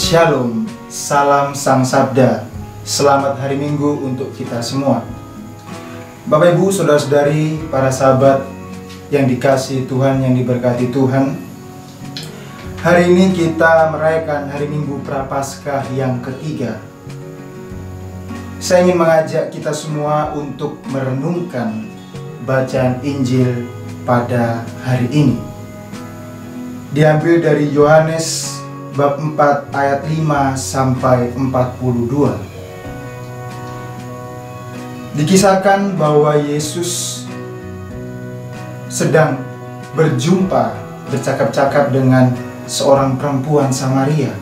Shalom, salam Sang Sabda. Selamat hari Minggu untuk kita semua. Bapak Ibu, saudara-saudari, para sahabat yang dikasihi Tuhan, yang diberkati Tuhan. Hari ini kita merayakan hari Minggu Prapaskah yang ketiga. Saya ingin mengajak kita semua untuk merenungkan bacaan Injil pada hari ini. Diambil dari Yohanes bab 4 ayat 5 sampai 42. Dikisahkan bahwa Yesus sedang bercakap-cakap dengan seorang perempuan Samaria.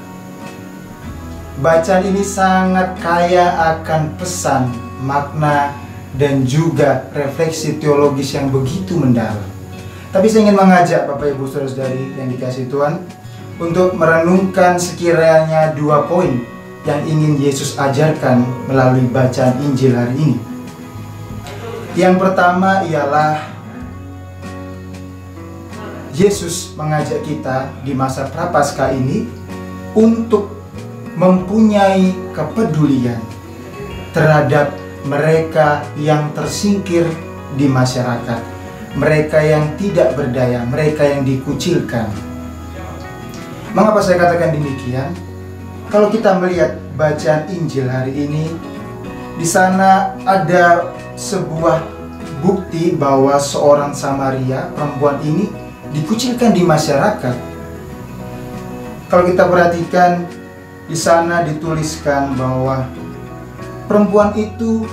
Bacaan ini sangat kaya akan pesan, makna, dan juga refleksi teologis yang begitu mendalam. Tapi saya ingin mengajak Bapak Ibu Saudara-saudari yang dikasihi Tuhan untuk merenungkan sekiranya 2 poin yang ingin Yesus ajarkan melalui bacaan Injil hari ini. Yang pertama ialah Yesus mengajak kita di masa Prapaskah ini untuk mempunyai kepedulian terhadap mereka yang tersingkir di masyarakat, mereka yang tidak berdaya, mereka yang dikucilkan. Mengapa saya katakan demikian? Kalau kita melihat bacaan Injil hari ini, di sana ada sebuah bukti bahwa seorang Samaria, perempuan ini dikucilkan di masyarakat. Kalau kita perhatikan, di sana dituliskan bahwa perempuan itu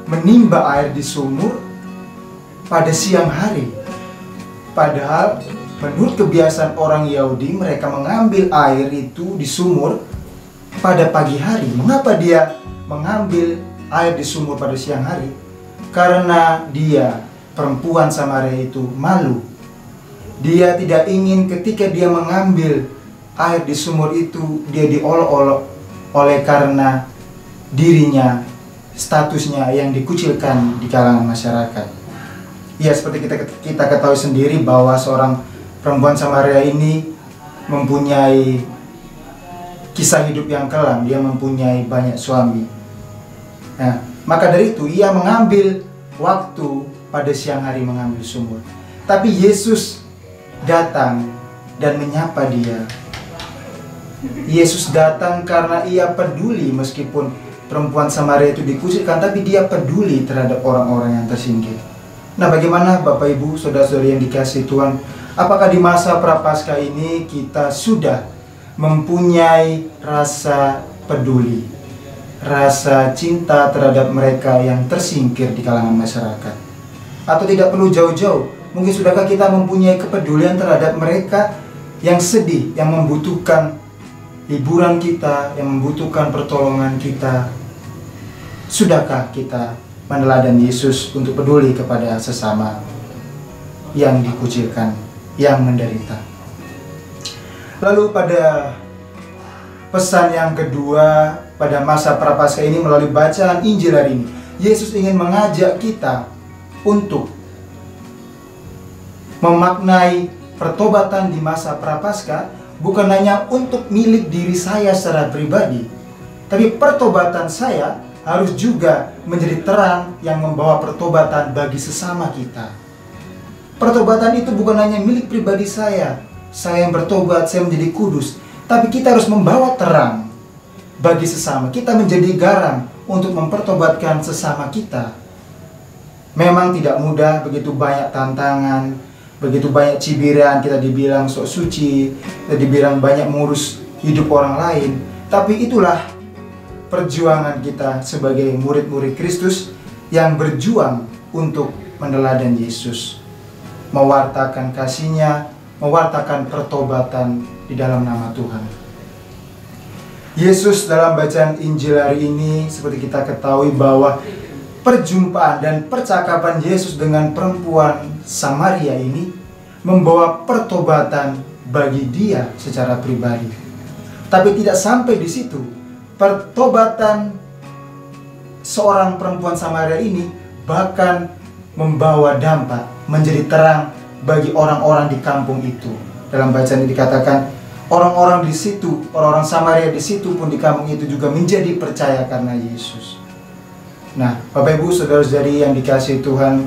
menimba air di sumur pada siang hari. Padahal menurut kebiasaan orang Yahudi, mereka mengambil air itu di sumur pada pagi hari. Mengapa dia mengambil air di sumur pada siang hari? Karena dia, perempuan Samaria itu, malu. Dia tidak ingin ketika dia mengambil air di sumur itu, dia diolok-olok oleh karena dirinya, statusnya yang dikucilkan di kalangan masyarakat. Ya, seperti kita ketahui sendiri bahwa seorang perempuan Samaria ini mempunyai kisah hidup yang kelam. Dia mempunyai banyak suami. Nah, maka dari itu ia mengambil waktu pada siang hari mengambil sumur. Tapi Yesus datang dan menyapa dia. Yesus datang karena ia peduli, meskipun perempuan Samaria itu dikucilkan, tapi dia peduli terhadap orang-orang yang tersingkir. Nah, bagaimana Bapak Ibu, saudara-saudari yang dikasihi Tuhan? Apakah di masa Prapaskah ini kita sudah mempunyai rasa peduli, rasa cinta terhadap mereka yang tersingkir di kalangan masyarakat? Atau tidak perlu jauh-jauh, mungkin sudahkah kita mempunyai kepedulian terhadap mereka yang sedih, yang membutuhkan hiburan kita, yang membutuhkan pertolongan kita? Sudahkah kita meneladan Yesus untuk peduli kepada sesama yang dikucilkan, yang menderita? Lalu pada pesan yang kedua pada masa Prapaskah ini melalui bacaan Injil hari ini, Yesus ingin mengajak kita untuk memaknai pertobatan di masa Prapaskah bukan hanya untuk milik diri saya secara pribadi, tapi pertobatan saya harus juga menjadi terang yang membawa pertobatan bagi sesama kita. Pertobatan itu bukan hanya milik pribadi saya yang bertobat, saya menjadi kudus, tapi kita harus membawa terang bagi sesama. Kita menjadi garam untuk mempertobatkan sesama kita. Memang tidak mudah, begitu banyak tantangan, begitu banyak cibiran, kita dibilang sok suci, kita dibilang banyak mengurus hidup orang lain. Tapi itulah perjuangan kita sebagai murid-murid Kristus yang berjuang untuk meneladan Yesus, mewartakan kasih-Nya, mewartakan pertobatan di dalam nama Tuhan. Yesus dalam bacaan Injil hari ini, seperti kita ketahui bahwa perjumpaan dan percakapan Yesus dengan perempuan Samaria ini membawa pertobatan bagi dia secara pribadi. Tapi tidak sampai di situ. Pertobatan seorang perempuan Samaria ini bahkan membawa dampak, menjadi terang bagi orang-orang di kampung itu. Dalam bacaan ini dikatakan, Orang-orang di situ, orang-orang Samaria di situ pun di kampung itu juga menjadi percaya karena Yesus. Nah, Bapak Ibu, saudara-saudari yang dikasihi Tuhan,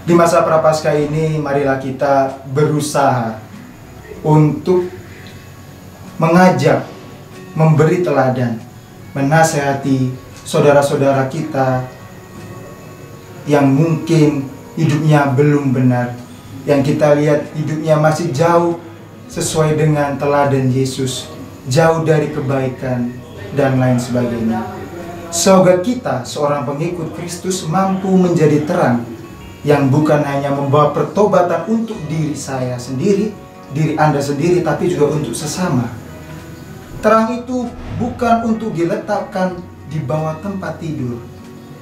di masa Prapaskah ini marilah kita berusaha untuk mengajak, memberi teladan, menasehati saudara-saudara kita yang mungkin hidupnya belum benar, yang kita lihat hidupnya masih jauh sesuai dengan teladan Yesus, jauh dari kebaikan dan lain sebagainya. Semoga kita seorang pengikut Kristus mampu menjadi terang yang bukan hanya membawa pertobatan untuk diri saya sendiri, diri Anda sendiri, tapi juga untuk sesama. Terang itu bukan untuk diletakkan di bawah tempat tidur,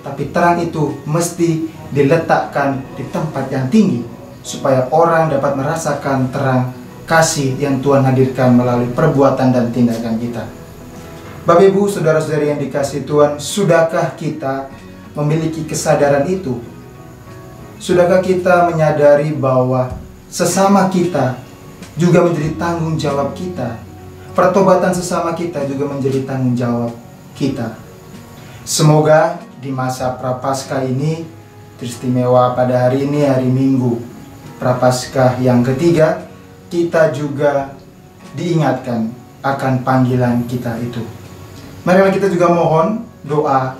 tapi terang itu mesti diletakkan di tempat yang tinggi, supaya orang dapat merasakan terang kasih yang Tuhan hadirkan melalui perbuatan dan tindakan kita. Bapak Ibu, saudara-saudari yang dikasihi Tuhan, sudahkah kita memiliki kesadaran itu? Sudahkah kita menyadari bahwa sesama kita juga menjadi tanggung jawab kita? Pertobatan sesama kita juga menjadi tanggung jawab kita. Semoga di masa Prapaskah ini, teristimewa pada hari ini, hari Minggu Prapaskah yang ketiga, kita juga diingatkan akan panggilan kita itu. Marilah kita juga mohon doa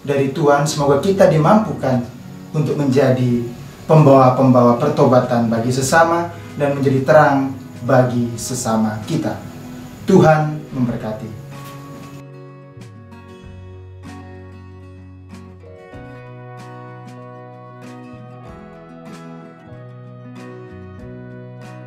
dari Tuhan, semoga kita dimampukan untuk menjadi pembawa-pembawa pertobatan bagi sesama dan menjadi terang bagi sesama kita. Tuhan memberkati.